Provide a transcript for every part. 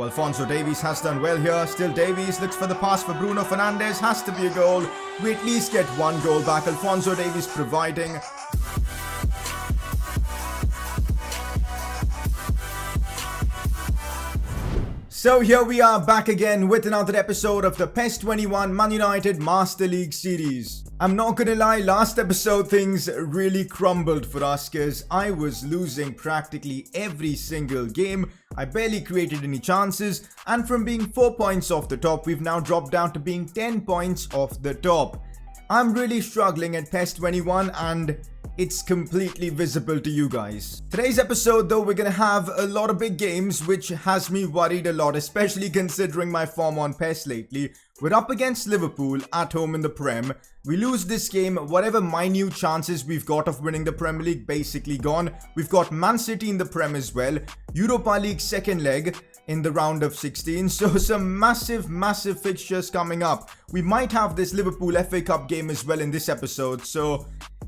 Alphonso Davies has done well here. Still Davies looks for the pass for Bruno Fernandes. Has to be a goal. We at least get one goal back. Alphonso Davies providing. So here we are back again with another episode of the PES 21 Man United Master League series. I'm not gonna lie, last episode things really crumbled for us because I was losing practically every single game. I barely created any chances, and from being 4 points off the top, we've now dropped down to being 10 points off the top. I'm really struggling at PES 21 and it's completely visible to you guys. Today's episode though, we're gonna have a lot of big games, which has me worried a lot, especially considering my form on PES lately. We're up against Liverpool at home in the Prem. We lose this game, whatever minute chances we've got of winning the Premier League basically gone. We've got Man City in the Prem as well. Europa League second leg in the round of 16. So some massive fixtures coming up. We might have this Liverpool FA Cup game as well in this episode. So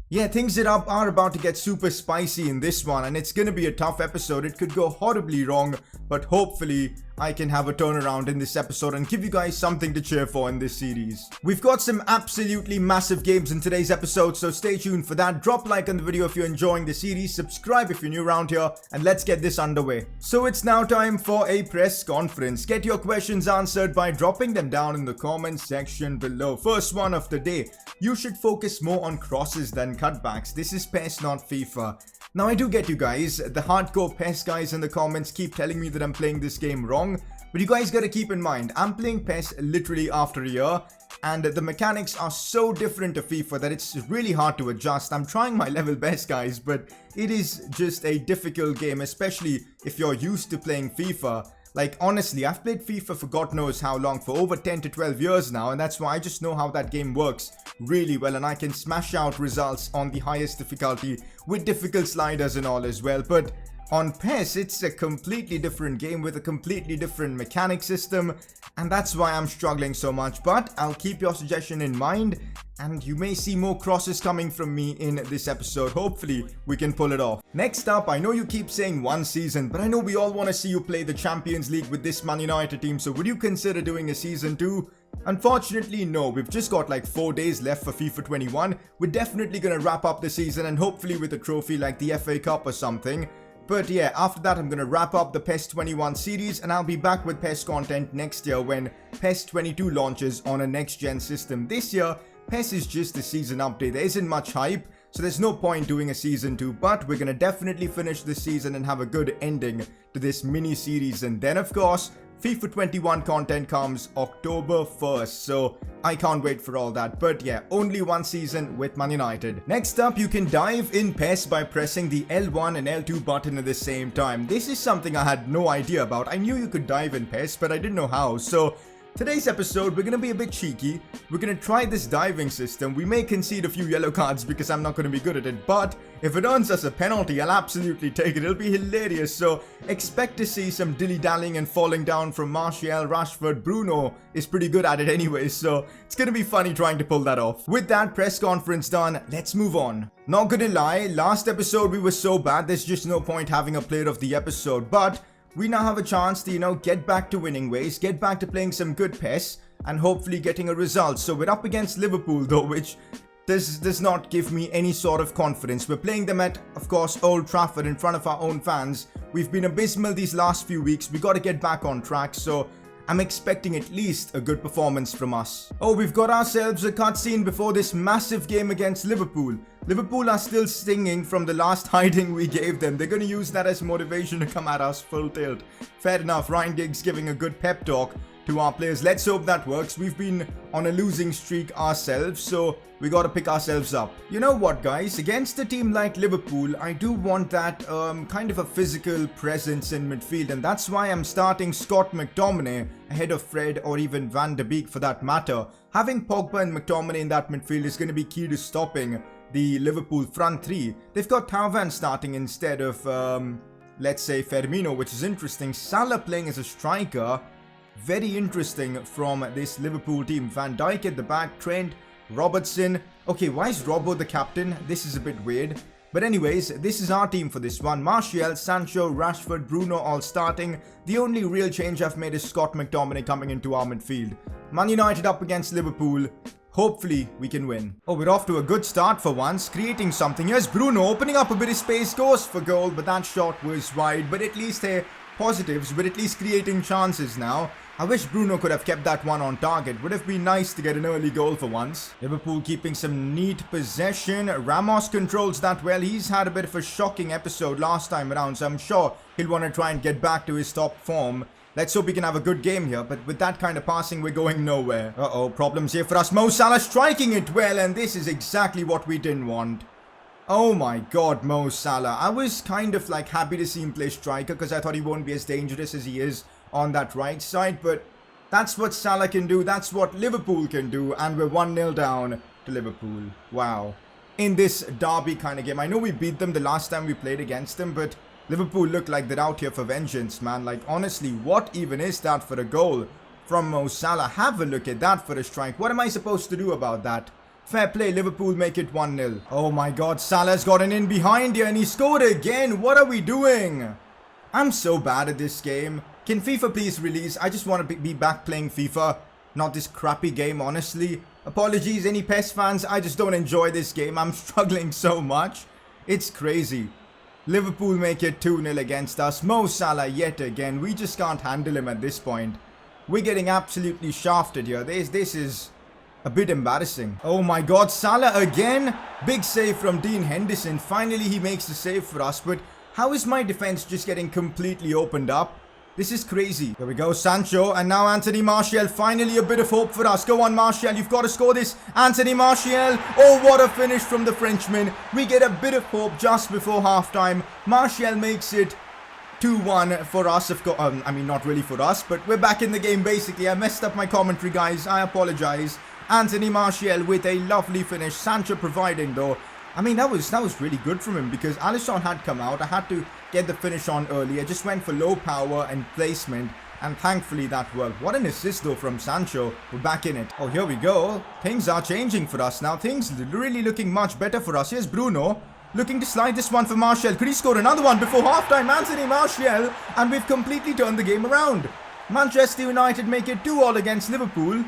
yeah, things are about to get super spicy in this one, and it's gonna be a tough episode. It could go horribly wrong, but hopefully I can have a turnaround in this episode and give you guys something to cheer for in this series. We've got some absolutely massive games in today's episode, so stay tuned for that. Drop a like on the video if you're enjoying the series, subscribe if you're new around here, and let's get this underway. So it's now time for a press conference. Get your questions answered by dropping them down in the comments section below. First one of the day. You should focus more on crosses than cutbacks. This is PES, not FIFA. Now I do get you guys, the hardcore PES guys in the comments keep telling me that I'm playing this game wrong, but you guys gotta keep in mind, I'm playing PES literally after a year, and the mechanics are so different to FIFA that it's really hard to adjust. I'm trying my level best guys, but it is just a difficult game, especially if you're used to playing FIFA. Like honestly, I've played FIFA for God knows how long, for over 10 to 12 years now, and that's why I just know how that game works really well, and I can smash out results on the highest difficulty with difficult sliders and all as well. But on PES, it's a completely different game with a completely different mechanic system, and that's why I'm struggling so much. But I'll keep your suggestion in mind, and you may see more crosses coming from me in this episode. Hopefully we can pull it off. Next up, I know you keep saying one season, but I know we all want to see you play the Champions League with this Man United team, so would you consider doing a season 2? Unfortunately, no. We've just got like 4 days left for FIFA 21. We're definitely gonna wrap up the season, and hopefully with a trophy like the FA Cup or something. But yeah, after that I'm gonna wrap up the PES 21 series, and I'll be back with PES content next year when PES 22 launches on a next gen system. This year, PES is just a season update. There isn't much hype, so there's no point doing a season 2, but we're gonna definitely finish this season and have a good ending to this mini series. And then of course, FIFA 21 content comes October 1st, so I can't wait for all that. But yeah, only one season with Man United. Next up, you can dive in PES by pressing the L1 and L2 button at the same time. This is something I had no idea about. I knew you could dive in PES, but I didn't know how. So today's episode, we're gonna be a bit cheeky. We're gonna try this diving system. We may concede a few yellow cards because I'm not gonna be good at it, but if it earns us a penalty, I'll absolutely take it. It'll be hilarious. So expect to see some dilly-dallying and falling down from Martial, Rashford. Bruno is pretty good at it anyway, so it's gonna be funny trying to pull that off. With that press conference done, let's move on. Not gonna lie, last episode we were so bad, there's just no point having a player of the episode, but we now have a chance to, get back to winning ways, get back to playing some good PES, and hopefully getting a result. So we're up against Liverpool though, which does not give me any sort of confidence. We're playing them at, of course, Old Trafford in front of our own fans. We've been abysmal these last few weeks. We got to get back on track, so I'm expecting at least a good performance from us. Oh, we've got ourselves a cutscene before this massive game against Liverpool. Liverpool are still stinging from the last hiding we gave them. They're going to use that as motivation to come at us full tilt. Fair enough, Ryan Giggs giving a good pep talk to our players. Let's hope that works. We've been on a losing streak ourselves, so we got to pick ourselves up. You know what, guys? Against a team like Liverpool, I do want that kind of a physical presence in midfield, and that's why I'm starting Scott McTominay ahead of Fred or even Van de Beek for that matter. Having Pogba and McTominay in that midfield is going to be key to stopping the Liverpool front three. They've got Thauvin starting instead of, let's say, Firmino, which is interesting. Salah playing as a striker. Very interesting from this Liverpool team. Van Dijk at the back, Trent, Robertson. Okay, why is Robbo the captain? This is a bit weird. But anyways, this is our team for this one. Martial, Sancho, Rashford, Bruno all starting. The only real change I've made is Scott McTominay coming into our midfield. Man United up against Liverpool. Hopefully we can win. Oh, we're off to a good start for once, creating something. Here's Bruno opening up a bit of space, goes for goal, but that shot was wide. But at least positives, we're at least creating chances now. I wish Bruno could have kept that one on target. Would have been nice to get an early goal for once. Liverpool keeping some neat possession. Ramos controls that well. He's had a bit of a shocking episode last time around, so I'm sure he'll want to try and get back to his top form. Let's hope we can have a good game here, but with that kind of passing, we're going nowhere. Uh-oh, problems here for us. Mo Salah striking it well, and this is exactly what we didn't want. Oh my god, Mo Salah. I was kind of like happy to see him play striker because I thought he won't be as dangerous as he is on that right side, but that's what Salah can do. That's what Liverpool can do, and we're 1-0 down to Liverpool. Wow. In this derby kind of game. I know we beat them the last time we played against them, but Liverpool look like they're out here for vengeance, man. Like, honestly, what even is that for a goal from Mo Salah? Have a look at that for a strike. What am I supposed to do about that? Fair play, Liverpool make it 1-0. Oh my god, Salah's gotten in behind here and he scored again. What are we doing? I'm so bad at this game. Can FIFA please release? I just want to be back playing FIFA. Not this crappy game, honestly. Apologies, any PES fans. I just don't enjoy this game. I'm struggling so much. It's crazy. Liverpool make it 2-0 against us. Mo Salah yet again. We just can't handle him at this point. We're getting absolutely shafted here. This is a bit embarrassing. Oh my god, Salah again. Big save from Dean Henderson. Finally he makes the save for us. But how is my defense just getting completely opened up? This is crazy. Here we go, Sancho. And now Anthony Martial. Finally a bit of hope for us. Go on, Martial. You've got to score this. Anthony Martial. Oh, what a finish from the Frenchman. We get a bit of hope just before halftime. Martial makes it 2-1 for us. Of course, I mean, not really for us, but we're back in the game basically. I messed up my commentary, guys. I apologize. Anthony Martial with a lovely finish. Sancho providing, though. I mean, that was really good from him because Alisson had come out. I had to get the finish on early. I just went for low power and placement, and thankfully that worked. What an assist, though, from Sancho. We're back in it. Oh, here we go. Things are changing for us now. Things really looking much better for us. Here's Bruno looking to slide this one for Martial. Could he score another one before halftime? Anthony Martial, and we've completely turned the game around. Manchester United make it 2-2 against Liverpool.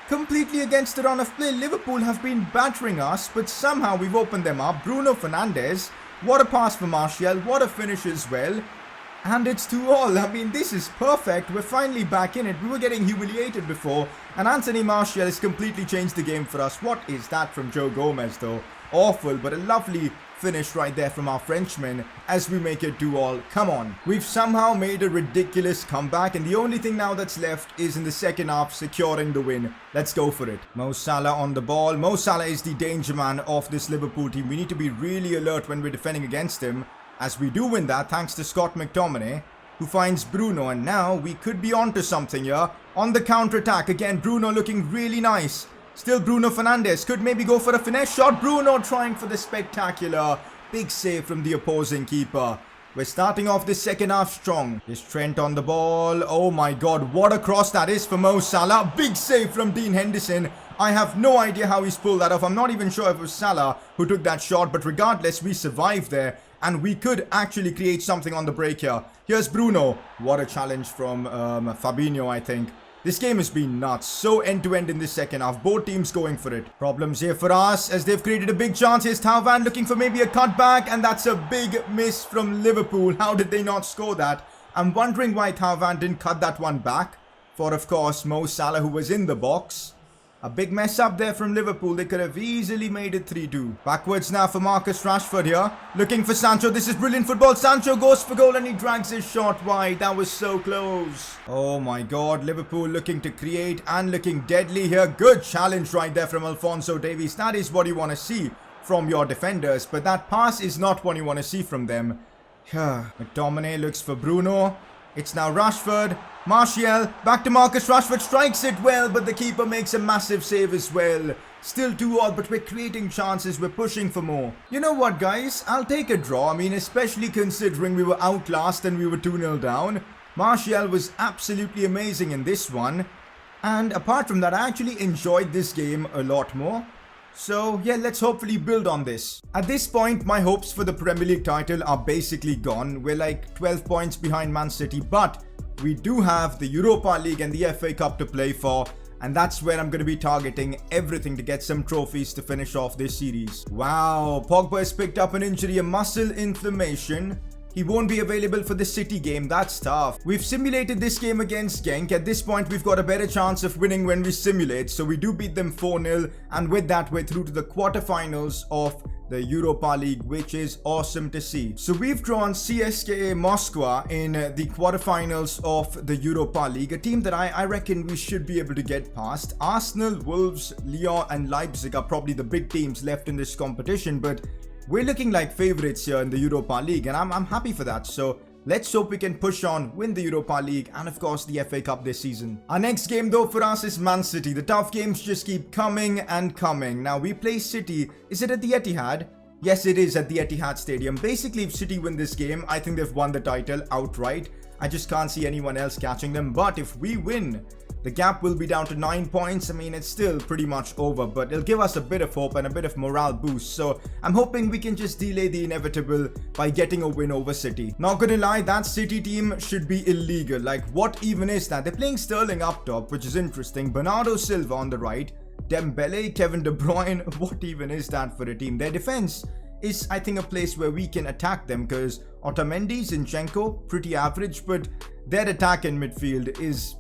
Completely against the run of play. Liverpool have been battering us, but somehow we've opened them up. Bruno Fernandes. What a pass for Martial. What a finish as well. And it's 2-2. I mean, this is perfect. We're finally back in it. We were getting humiliated before. And Anthony Martial has completely changed the game for us. What is that from Joe Gomez, though? Awful, but a lovely finish right there from our Frenchman as we make it 2-2. Come on. We've somehow made a ridiculous comeback, and the only thing now that's left is in the second half securing the win. Let's go for it. Mo Salah on the ball. Mo Salah is the danger man of this Liverpool team. We need to be really alert when we're defending against him, as we do win that thanks to Scott McTominay, who finds Bruno, and now we could be onto something here. On the counter-attack again, Bruno looking really nice. Still Bruno Fernandes could maybe go for a finesse shot. Bruno trying for the spectacular big save from the opposing keeper. We're starting off this second half strong. Here's Trent on the ball. Oh my god, what a cross that is for Mo Salah. Big save from Dean Henderson. I have no idea how he's pulled that off. I'm not even sure if it was Salah who took that shot, but regardless, we survived there. And we could actually create something on the break here. Here's Bruno. What a challenge from Fabinho, I think. This game has been nuts. So end-to-end in this second half. Both teams going for it. Problems here for us as they've created a big chance. Here's Thauvin looking for maybe a cutback. And that's a big miss from Liverpool. How did they not score that? I'm wondering why Thauvin didn't cut that one back. For, of course, Mo Salah, who was in the box. A big mess up there from Liverpool. They could have easily made it 3-2. Backwards now for Marcus Rashford here. Looking for Sancho. This is brilliant football. Sancho goes for goal and he drags his shot wide. That was so close. Oh my god. Liverpool looking to create and looking deadly here. Good challenge right there from Alphonso Davies. That is what you want to see from your defenders. But that pass is not what you want to see from them. McTominay looks for Bruno. It's now Rashford. Martial, back to Marcus Rashford, strikes it well, but the keeper makes a massive save as well. Still 2-2, but we're creating chances, we're pushing for more. You know what, guys? I'll take a draw. I mean, especially considering we were outlast and we were 2-0 down. Martial was absolutely amazing in this one. And apart from that, I actually enjoyed this game a lot more. So yeah, let's hopefully build on this. At this point, my hopes for the Premier League title are basically gone. We're like 12 points behind Man City, but we do have the Europa League and the FA Cup to play for. And that's where I'm going to be targeting everything to get some trophies to finish off this series. Wow, Pogba has picked up an injury, a muscle inflammation. He won't be available for the City game. That's tough. We've simulated this game against Genk. At this point, we've got a better chance of winning when we simulate. So we do beat them 4-0. And with that, we're through to the quarterfinals of the Europa League, which is awesome to see. So we've drawn CSKA Moscow in the quarterfinals of the Europa League, a team that I reckon we should be able to get past. Arsenal, Wolves, Lyon and Leipzig are probably the big teams left in this competition, but we're looking like favorites here in the Europa League, and I'm happy for that. So let's hope we can push on, win the Europa League and of course the FA Cup this season. Our next game though for us is Man City. The tough games just keep coming and coming. Now we play City. Is it at the Etihad? Yes, it is at the Etihad Stadium. Basically, if City win this game, I think they've won the title outright. I just can't see anyone else catching them. But if we win, the gap will be down to 9 points. I mean, it's still pretty much over, but it'll give us a bit of hope and a bit of morale boost. So I'm hoping we can just delay the inevitable by getting a win over City. Not gonna lie, that City team should be illegal. Like, what even is that? They're playing Sterling up top, which is interesting. Bernardo Silva on the right. Dembele, Kevin De Bruyne. What even is that for a team? Their defense is, I think, a place where we can attack them because Otamendi, Zinchenko, pretty average, but their attack in midfield is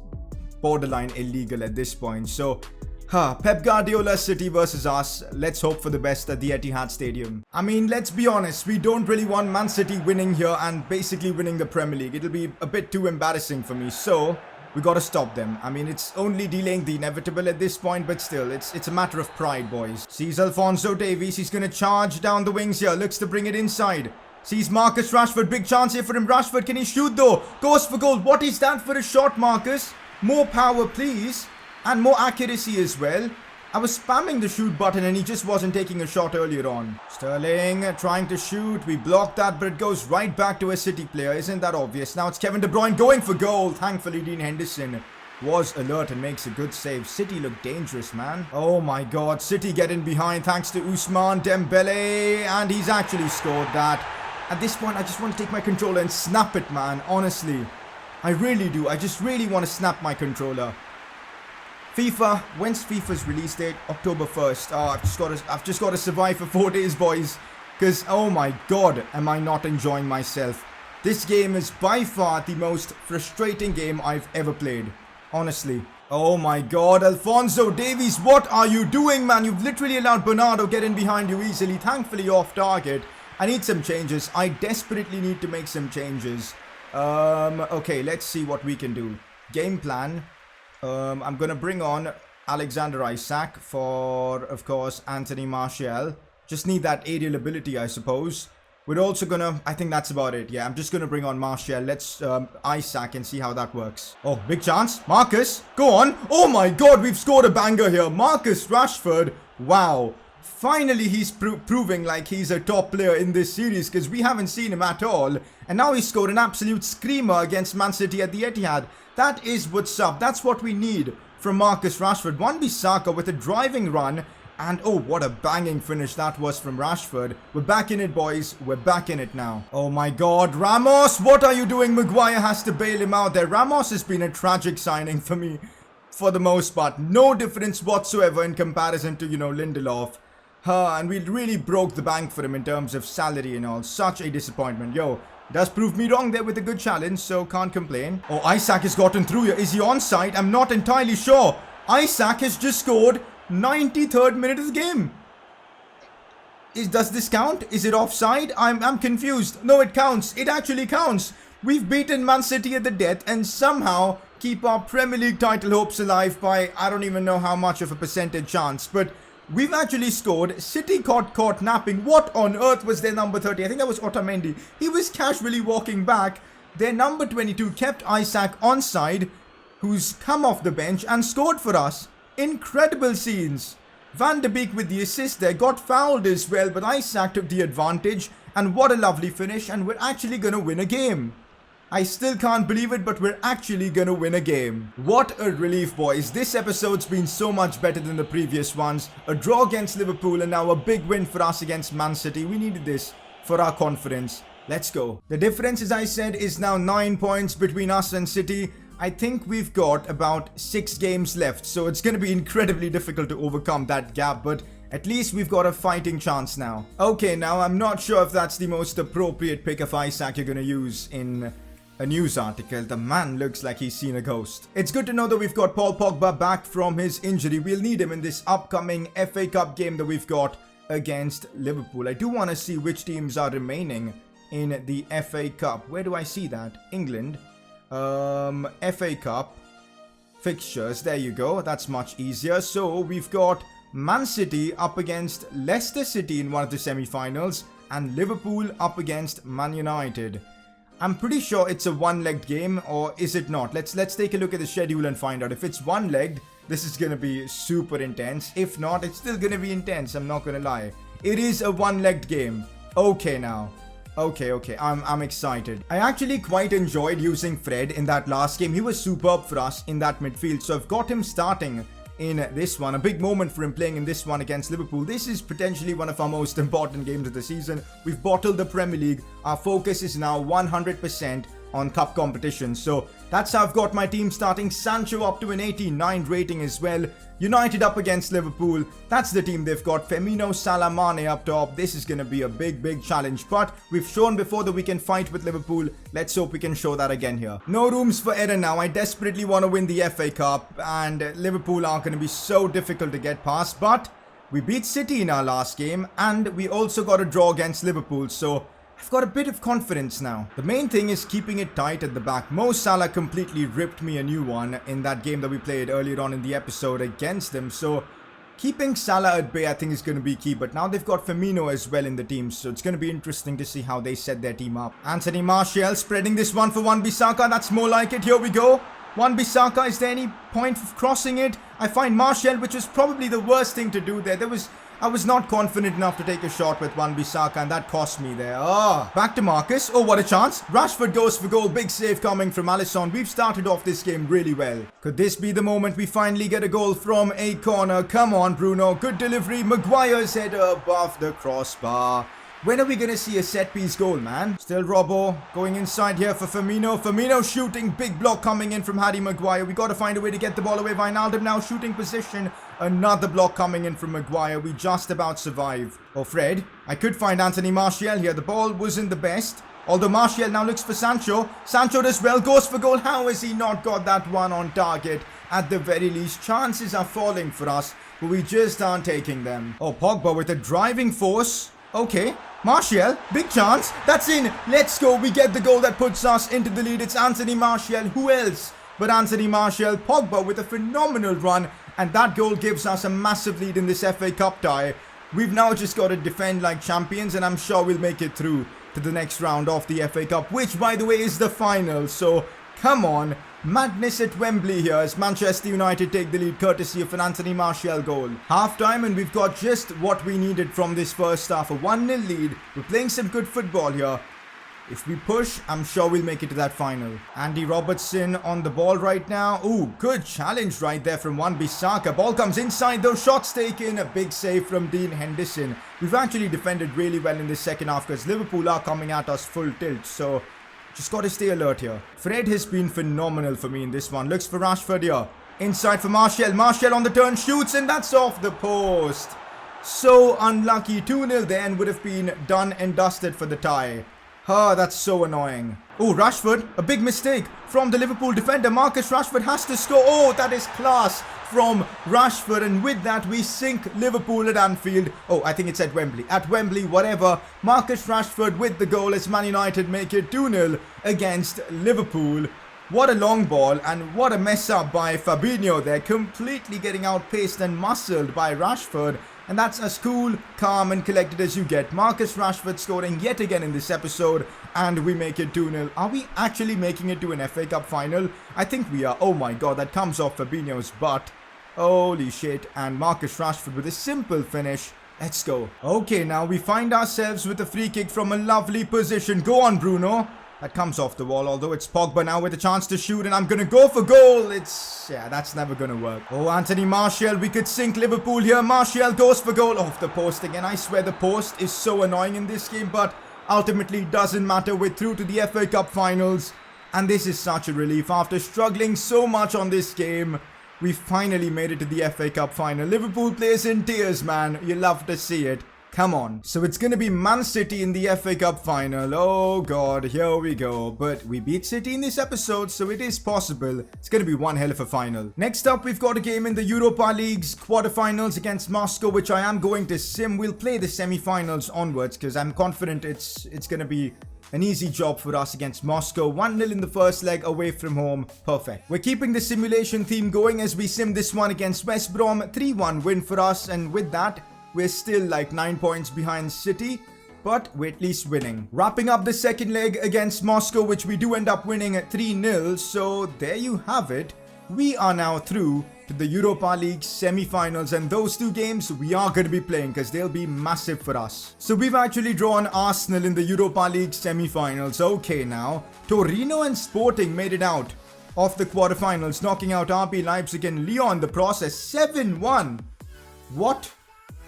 borderline illegal at this point. So, Pep Guardiola City versus us. Let's hope for the best at the Etihad Stadium. I mean, let's be honest, we don't really want Man City winning here and basically winning the Premier League. It'll be a bit too embarrassing for me, so we gotta stop them. I mean, it's only delaying the inevitable at this point, but still, it's a matter of pride, boys. Sees Alphonso Davies. He's gonna charge down the wings here. Looks to bring it inside. Sees Marcus Rashford. Big chance here for him. Rashford, can he shoot though? Goes for goal. What is that for a shot, Marcus? More power, please. And more accuracy as well. I was spamming the shoot button and he just wasn't taking a shot earlier on. Sterling trying to shoot. We blocked that, but it goes right back to a City player. Isn't that obvious? Now it's Kevin De Bruyne going for goal. Thankfully, Dean Henderson was alert and makes a good save. City look dangerous, man. Oh my god. City getting behind thanks to Ousmane Dembele. And he's actually scored that. At this point, I just want to take my controller and snap it, man. Honestly. I really do. I just really want to snap my controller. FIFA, when's FIFA's release date? October 1st. Oh, I've just got to survive for 4 days, boys. Because, oh my god, am I not enjoying myself. This game is by far the most frustrating game I've ever played. Honestly. Oh my god, Alphonso Davies, what are you doing, man? You've literally allowed Bernardo get in behind you easily. Thankfully, off target. I need some changes. I desperately need to make some changes. Okay, let's see what we can do. Game plan. I'm going to bring on Alexander Isak for, of course, Anthony Martial. Just need that aerial ability, I suppose. We're also going to, I think that's about it. Yeah, I'm just going to bring on Martial. Let's Isak and see how that works. Oh, big chance. Marcus, go on. Oh my god, we've scored a banger here. Marcus Rashford. Wow. Finally, he's proving like he's a top player in this series because we haven't seen him at all. And now he scored an absolute screamer against Man City at the Etihad. That is what's up. That's what we need from Marcus Rashford. Wan-Bissaka with a driving run. And oh, what a banging finish that was from Rashford. We're back in it, boys. We're back in it now. Oh my god, Ramos, what are you doing? Maguire has to bail him out there. Ramos has been a tragic signing for me for the most part. No difference whatsoever in comparison to, Lindelof. And we really broke the bank for him in terms of salary and all. Such a disappointment. Yo, does prove me wrong there with a good challenge, so can't complain. Oh, Isak has gotten through here. Is he onside? I'm not entirely sure. Isak has just scored 93rd minute of the game. Does this count? Is it offside? I'm confused. No, it counts. It actually counts. We've beaten Man City at the death and somehow keep our Premier League title hopes alive by I don't even know how much of a percentage chance, but we've actually scored. City caught napping. What on earth was their number 30? I think that was Otamendi. He was casually walking back. Their number 22 kept Isak onside, who's come off the bench and scored for us. Incredible scenes. Van de Beek with the assist there. Got fouled as well, but Isak took the advantage. And what a lovely finish. And we're actually going to win a game. I still can't believe it, but we're actually gonna win a game. What a relief, boys. This episode's been so much better than the previous ones. A draw against Liverpool and now a big win for us against Man City. We needed this for our confidence. Let's go. The difference, as I said, is now 9 points between us and City. I think we've got about 6 games left, so it's gonna be incredibly difficult to overcome that gap, but at least we've got a fighting chance now. Okay, now I'm not sure if that's the most appropriate pick of Isaac you're gonna use in a news article. The man looks like he's seen a ghost. It's good to know that we've got Paul Pogba back from his injury. We'll need him in this upcoming FA Cup game that we've got against Liverpool. I do want to see which teams are remaining in the FA Cup. Where do I see that? England. FA Cup. Fixtures. There you go. That's much easier. So we've got Man City up against Leicester City in one of the semi-finals and Liverpool up against Man United. I'm pretty sure it's a one-legged game, or is it not? Let's take a look at the schedule and find out. If it's one-legged, this is gonna be super intense. If not, it's still gonna be intense, I'm not gonna lie. It is a one-legged game. Okay now. Okay, I'm excited. I actually quite enjoyed using Fred in that last game. He was superb for us in that midfield, so I've got him starting in this one. A big moment for him playing in this one against Liverpool. This is potentially one of our most important games of the season. We've bottled the Premier League. Our focus is now 100% on cup competition. So that's how I've got my team starting. Sancho up to an 89 rating as well. United up against Liverpool. That's the team they've got. Firmino, Salah, Mane up top. This is going to be a big challenge. But we've shown before that we can fight with Liverpool. Let's hope we can show that again here. No rooms for error now. I desperately want to win the FA Cup. And Liverpool are going to be so difficult to get past. But we beat City in our last game. And we also got a draw against Liverpool. So I've got a bit of confidence now. The main thing is keeping it tight at the back. Mo Salah completely ripped me a new one in that game that we played earlier on in the episode against them. So keeping Salah at bay I think is going to be key. But now they've got Firmino as well in the team. So it's going to be interesting to see how they set their team up. Anthony Martial spreading this one for Wan-Bissaka. That's more like it. Here we go. Wan-Bissaka, is there any point of crossing it? I find Martial, which was probably the worst thing to do there. I was not confident enough to take a shot with Wan-Bissaka and that cost me there. Back to Marcus. Oh, what a chance. Rashford goes for goal. Big save coming from Alisson. We've started off this game really well. Could this be the moment we finally get a goal from a corner? Come on, Bruno. Good delivery. Maguire's header above the crossbar. When are we going to see a set-piece goal, man? Still Robbo going inside here for Firmino. Firmino shooting. Big block coming in from Harry Maguire. We got to find a way to get the ball away. Wijnaldum now shooting position. Another block coming in from Maguire. We just about survived. Oh, Fred. I could find Anthony Martial here. The ball wasn't the best. Although Martial now looks for Sancho. Sancho does well. Goes for goal. How has he not got that one on target? At the very least, chances are falling for us, but we just aren't taking them. Oh, Pogba with a driving force. Okay. Martial, big chance. That's in. Let's go. We get the goal that puts us into the lead. It's Anthony Martial. Who else but Anthony Martial? Pogba with a phenomenal run. And that goal gives us a massive lead in this FA Cup tie. We've now just got to defend like champions. And I'm sure we'll make it through to the next round of the FA Cup. Which, by the way, is the final. So, come on. Madness at Wembley here as Manchester United take the lead courtesy of an Anthony Martial goal. Half time and we've got just what we needed from this first half. A 1-0 lead. We're playing some good football here. If we push, I'm sure we'll make it to that final. Andy Robertson on the ball right now. Ooh, good challenge right there from Wan-Bissaka. Ball comes inside, those shots taken. A big save from Dean Henderson. We've actually defended really well in the second half because Liverpool are coming at us full tilt. So just got to stay alert here. Fred has been phenomenal for me in this one. Looks for Rashford here. Inside for Martial. Martial on the turn, shoots, and that's off the post. So unlucky. 2-0 then would have been done and dusted for the tie. That's so annoying. Oh, Rashford. A big mistake from the Liverpool defender. Marcus Rashford has to score. Oh, that is class from Rashford. And with that, we sink Liverpool at Anfield. Oh, I think it's at Wembley. At Wembley, whatever. Marcus Rashford with the goal as Man United make it 2-0 against Liverpool. What a long ball and what a mess up by Fabinho there. Completely getting outpaced and muscled by Rashford. And that's as cool, calm and collected as you get. Marcus Rashford scoring yet again in this episode. And we make it 2-0. Are we actually making it to an FA Cup final? I think we are. Oh my god, that comes off Fabinho's butt. Holy shit. And Marcus Rashford with a simple finish. Let's go. Okay, now we find ourselves with a free kick from a lovely position. Go on, Bruno. That comes off the wall, although it's Pogba now with a chance to shoot, and I'm going to go for goal. Yeah, that's never going to work. Oh, Anthony Martial, we could sink Liverpool here. Martial goes for goal. Off the post again. I swear the post is so annoying in this game, but ultimately doesn't matter. We're through to the FA Cup finals, and this is such a relief. After struggling so much on this game, we finally made it to the FA Cup final. Liverpool players in tears, man. You love to see it. Come on. So it's going to be Man City in the FA Cup final. Oh god, here we go. But we beat City in this episode, so it is possible. It's going to be one hell of a final. Next up, we've got a game in the Europa League's quarterfinals against Moscow, which I am going to sim. We'll play the semi-finals onwards because I'm confident it's going to be an easy job for us against Moscow. 1-0 in the first leg away from home. Perfect. We're keeping the simulation theme going as we sim this one against West Brom. 3-1 win for us, and with that, we're still like 9 points behind City, but we're at least winning. Wrapping up the second leg against Moscow, which we do end up winning at 3-0. So there you have it. We are now through to the Europa League semi-finals, and those two games we are going to be playing because they'll be massive for us. So we've actually drawn Arsenal in the Europa League semi-finals. Okay, now Torino and Sporting made it out of the quarterfinals, knocking out RB Leipzig and Lyon in the process. 7-1. What?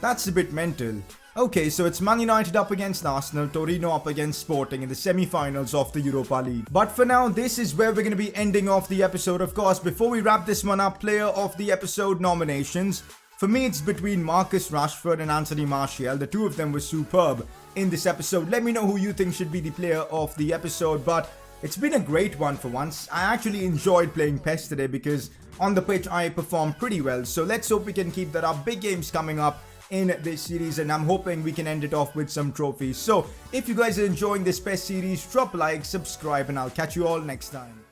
That's a bit mental. Okay, so it's Man United up against Arsenal, Torino up against Sporting in the semi-finals of the Europa League. But for now, this is where we're going to be ending off the episode. Of course, before we wrap this one up, player of the episode nominations. For me, it's between Marcus Rashford and Anthony Martial. The two of them were superb in this episode. Let me know who you think should be the player of the episode. But it's been a great one for once. I actually enjoyed playing PES today because on the pitch I performed pretty well. So let's hope we can keep that up. Big games coming up in this series, and I'm hoping we can end it off with some trophies. So if you guys are enjoying this PES series, drop a like, subscribe, and I'll catch you all next time.